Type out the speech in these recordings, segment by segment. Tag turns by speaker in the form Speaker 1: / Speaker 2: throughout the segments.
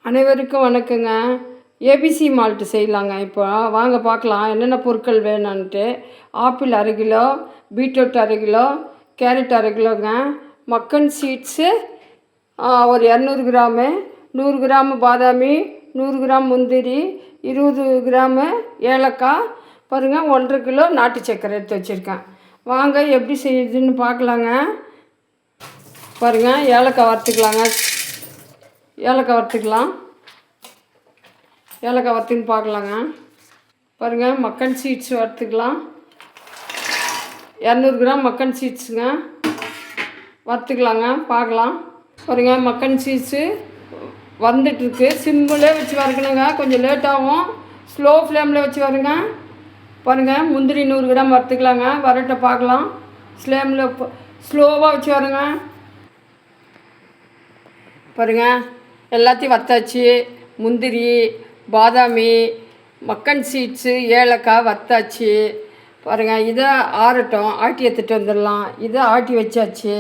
Speaker 1: அனைவருக்கும் வணக்கங்க. ABC malt செய்யலாங்க. இப்போ வாங்க பார்க்கலாம் என்னென்ன பொருட்கள் வேணும்ன்ட்டு. ஆப்பிள் அரை கிலோ, பீட்ரூட் அரை கிலோ, கேரட் அரை கிலோங்க, மக்கன் சீட்ஸு ஒரு 200 கிராமு, 100 கிராமு பாதாமி, 100 கிராம் முந்திரி, 20 கிராமு ஏலக்காய், பாருங்கள் 1,5 கிலோ நாட்டு சர்க்கரை எடுத்து வச்சுருக்கேன். வாங்க எப்படி செய்யுதுன்னு பார்க்கலாங்க. பாருங்கள் ஏலக்காய் வறுத்துக்கலாங்க. ஏலக்காய் வறுத்துன்னு பார்க்கலாங்க. பாருங்கள் மக்கன் சீட்ஸ் வறுத்துக்கலாம். 200 கிராம் மக்கன் சீட்ஸுங்க வறுத்துக்கலாங்க. பார்க்கலாம். பாருங்கள் மக்கன் சீட்ஸு வந்துட்டுருக்கு. சிம்மிலே வச்சு வறுக்கணுங்க. கொஞ்சம் லேட்டாகும். ஸ்லோ ஃப்ளேமில் வச்சு வருங்க. பாருங்கள் முந்திரி 100 கிராம் வறுத்துக்கலாங்க. வரட்ட பார்க்கலாம். ஸ்லோவாக வச்சு வருங்க. பாருங்கள் எல்லாத்தையும் வத்தாச்சு. முந்திரி, பாதாமி, மக்கன் சீட்ஸு, ஏலக்காய் வத்தாச்சு. பாருங்கள் இதை ஆறட்டும். ஆட்டி எடுத்துகிட்டு வந்துடலாம். இதை ஆட்டி வச்சாச்சு.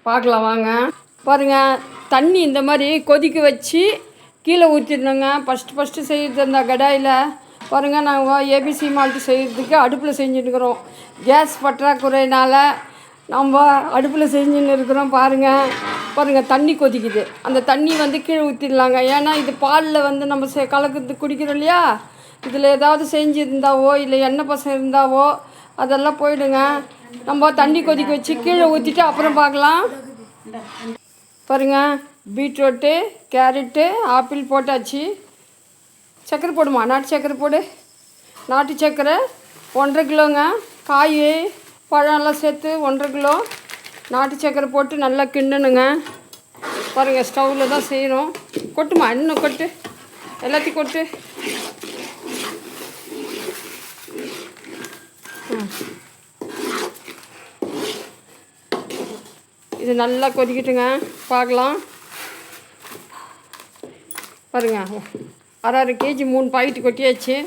Speaker 1: பார்க்கலாம் வாங்க. பாருங்கள் தண்ணி இந்த மாதிரி கொதிக்க வச்சு கீழே ஊற்றிடணுங்க. ஃபஸ்ட்டு செய்கிறது அந்த கடாயில். பாருங்கள் நாங்கள் ஏபிசி மால்ட்டு செய்கிறதுக்கு அடுப்பில் செஞ்சுட்டுருக்குறோம். கேஸ் பற்றாக்குறையினால் நம்ம அடுப்பில் செஞ்சுன்னு இருக்கிறோம். பாருங்கள் தண்ணி கொதிக்குது. அந்த தண்ணி கீழே ஊற்றிடலாங்க. ஏன்னா இது பாலில் நம்ம கலக்கிறது குடிக்கிறோம் இல்லையா. இதில் ஏதாவது செஞ்சுருந்தாவோ இல்லை எண்ணெய் பசம் இருந்தாவோ அதெல்லாம் போயிடுங்க. நம்ம தண்ணி கொதிக்க வச்சு கீழே ஊற்றிட்டு அப்புறம் பார்க்கலாம். பாருங்கள் பீட்ரூட்டு, கேரட்டு, ஆப்பிள் போட்டாச்சு. சர்க்கரை போடுமா? நாட்டு சர்க்கரை போடு. நாட்டு சர்க்கரை 1,5 கிலோங்க. காய் பழம்லாம் சேர்த்து 1,5 கிலோ நாட்டு சர்க்கரை போட்டு நல்லா கிண்டணுங்க. பாருங்கள் ஸ்டவ்வில் தான் செய்கிறோம். கொட்டுமா? இன்னும் கொட்டு. எல்லாத்தையும் கொட்டு. இது நல்லா கொதிக்கிட்டுங்க. பார்க்கலாம். பாருங்கள் 1/2 கேஜி 3 பாக்கெட்டு கொட்டியாச்சு.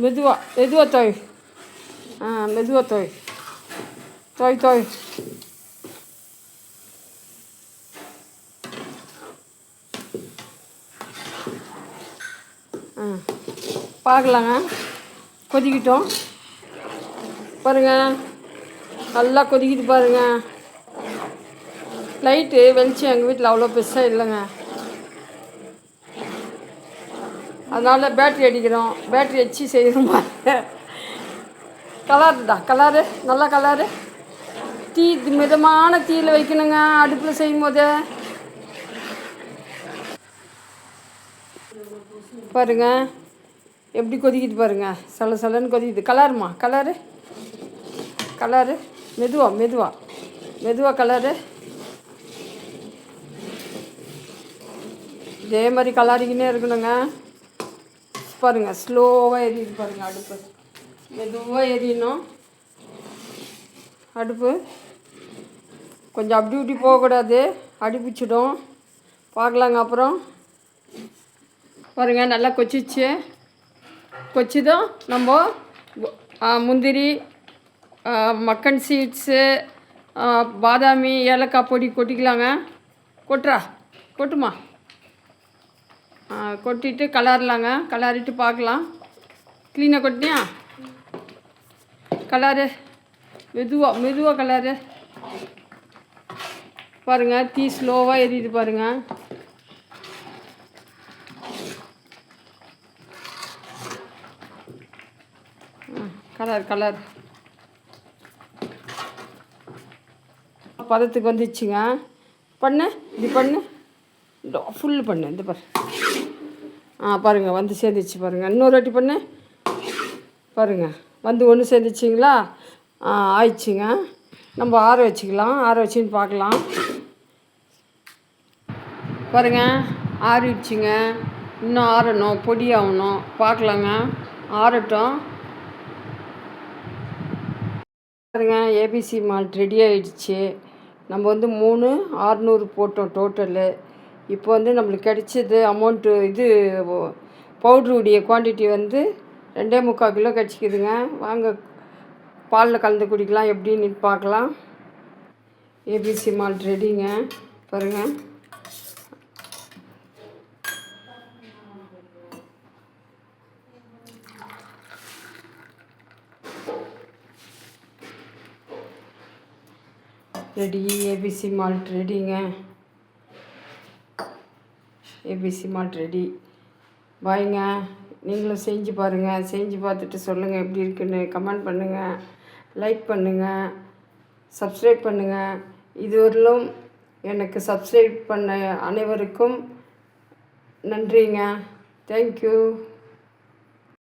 Speaker 1: மெதுவாக தோய். மெதுவாக தோய். பார்க்கலாங்க. கொதிக்கிட்டோம். பாருங்கள் நல்லா கொதிக்கிட்டு பாருங்கள். லைட்டு வெளிச்சம் எங்கள் வீட்டில் அவ்வளோ பெருசாக இல்லைங்க. அதனால் பேட்ரி அடிக்கிறோம். பேட்ரி வச்சு செய்கிறோம். கலரு நல்லா கலரு. தீ மிதமான தீயில் வைக்கணுங்க அடுப்பில் செய்யும் போது. பாருங்கள் எப்படி கொதிக்கிட்டு பாருங்கள். சலன்னு கொதிக்குது. கலருமா? கலரு மெதுவாக கலரு. இதே மாதிரி கலரிக்கினே இருக்கணுங்க. பாருங்கள் ஸ்லோவாக எரியுது பாருங்கள். அடுப்பு மெதுவாக எரியணும். அடுப்பு கொஞ்சம் அப்படி இப்படி போகக்கூடாது. அடிப்பிச்சிடும். பார்க்கலாங்க அப்புறம். பாருங்கள் நல்லா கொச்சிதும் நம்ம முந்திரி, மக்கன் சீட்ஸு, பாதாமி, ஏலக்காய் பொடி கொட்டிக்கலாங்க. கொட்டுமா? கொட்டிட்டு கலரலாங்க. கலரிட்டு பார்க்கலாம். க்ளீனாக கொட்டினியா? கலரு மெதுவாக கலரு. பாருங்கள் தீ ஸ்லோவாக எரியுது பாருங்கள். கலர் பதத்துக்கு வந்துச்சுங்க. இப்படி பண்ணு. ஃபுல் பண்ணு. இந்த பாருங்கள் வந்து சேர்ந்துச்சு பாருங்கள். இன்னொரு வாட்டி பண்ணு. பாருங்கள் ஒன்று சேர்ந்துச்சிங்களா? ஆயிடுச்சுங்க. நம்ம ஆற வச்சுக்கலாம். ஆற வச்சுன்னு பார்க்கலாம். பாருங்கள் ஆறிடுச்சுங்க. இன்னும் ஆறணும். பொடி ஆகணும். பார்க்கலாங்க. ஆறட்டும். பாருங்கள் ஏபிசி மால்ட் ரெடி ஆகிடுச்சு. நம்ம 3,600 போட்டோம் டோட்டலு. இப்போ நம்மளுக்கு கிடைச்சது அமௌண்ட்டு இது பவுட்ருடைய குவான்டிட்டி 2.25 கிலோ கிடச்சிக்குதுங்க. வாங்க பாலில் கலந்து குடிக்கலாம். எப்படின்னு பார்க்கலாம். ஏபிசி மால்ட் ரெடிங்க. பாருங்கள், ரெடி. ஏபிசி மால்ட் ரெடிங்க. ABC malt ready. பாய்ங்க. நீங்களும் செஞ்சு பாருங்கள். செஞ்சு பார்த்துட்டு சொல்லுங்கள் எப்படி இருக்குன்னு. கமெண்ட் பண்ணுங்கள், லைக் பண்ணுங்கள், சப்ஸ்கிரைப் பண்ணுங்கள். இதுவரையிலும் எனக்கு சப்ஸ்கிரைப் பண்ண அனைவருக்கும் நன்றிங்க. தேங்க்யூ.